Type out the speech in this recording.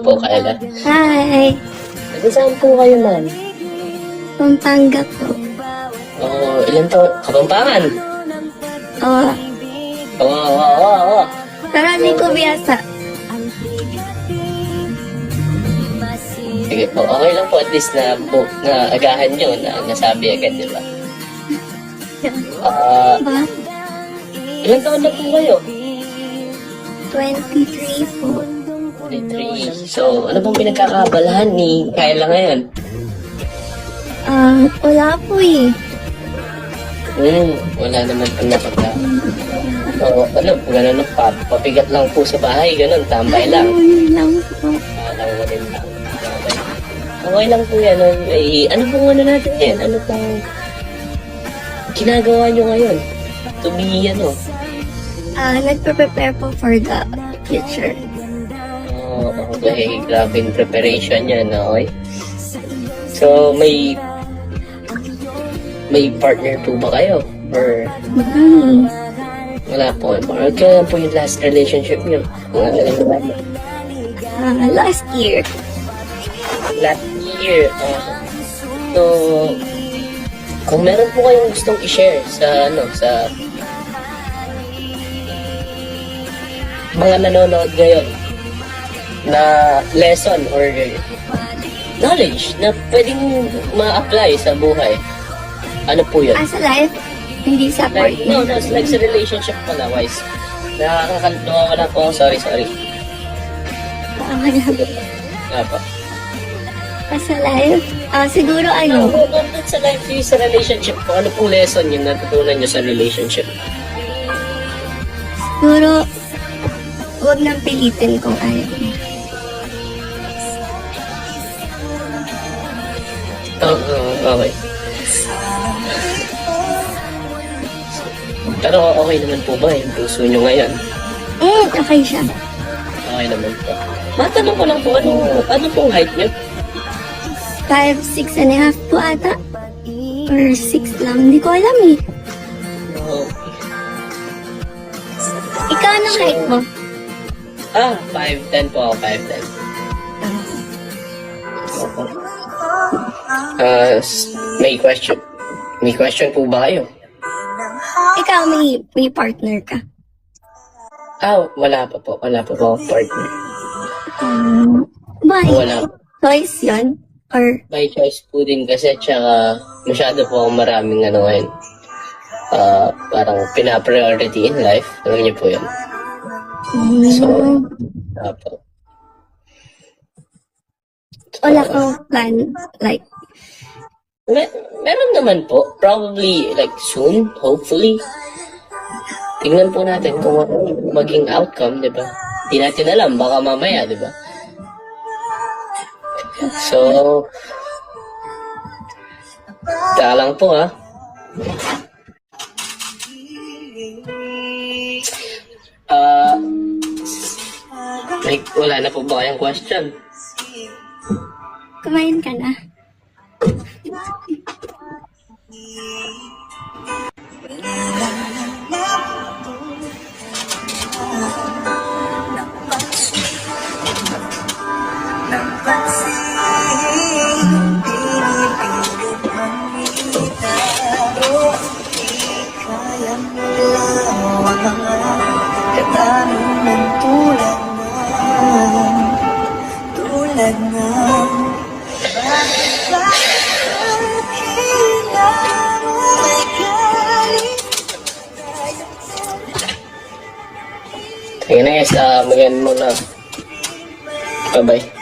po, Kayla. Hi! Saan po kayo, ma'am? Pampanga po. Ilan to? Kapampangan? Oo. Oo. Pero hindi ko biyasa. Sige po, okay lang po at least na agahan nyo na nasabi agad, di ba? Ba? Ilan taon na po kayo? 23 po. 23. So, ano bang pinagkakabalahan ni Kayla ngayon? Wala po eh. Wala naman po napagka. So, ganun papigat lang po sa bahay, ganun, tambay lang. Ayun lang po. Langunin lang. Okay lang po yan. Ano pong ano natin yan? Ano pong ginagawa nyo ngayon? To be, Nagpe-prepare po for the future. Okay, grabe yung preparation yan, okay? So, may partner po ba kayo? Or wala po? Or kailan po yung last relationship nyo? Last year. Last year. So, kung meron po kayong gustong i-share sa mga nanonood ngayon na lesson or knowledge na pwedeng ma-apply sa buhay, ano po yun? Sa life, hindi sa Like, partner. like sa relationship pala, wise. Nakakalimutan ko. Sorry. Apa? Sa life, siguro Not sa life, yung sa relationship po. Ano pong lesson yung natutunan nyo sa relationship? siguro, huwag nang pilitin kung ayaw. Okay. Pero okay naman po ba yung puso nyo ngayon? Okay siya. Okay naman po. Matanong ko lang po, ano pong height nyo? 5'6" and a half po ata. Or 6 lang. Hindi ko alam eh. Ikaw, anong height mo? 5'10" po ako, 5'10". May question po ba kayo? Ikaw, may partner ka. Wala pa po ako partner. Why? Wala. Choice yun? Or, May choice po din kasi, tsaka masyado po akong maraming ngayon. Parang pina-priority in life. Alam niyo po yun. So, po. wala kang plan, like, Meron naman po. Probably, like, soon, hopefully. Tingnan po natin kung ano maging outcome, di ba? Di natin alam, baka mamaya, di ba? So, taka lang po, ha? Wala na po ba kayong question? kumain ka na. Sige na guys, magandang muna. Bye-bye.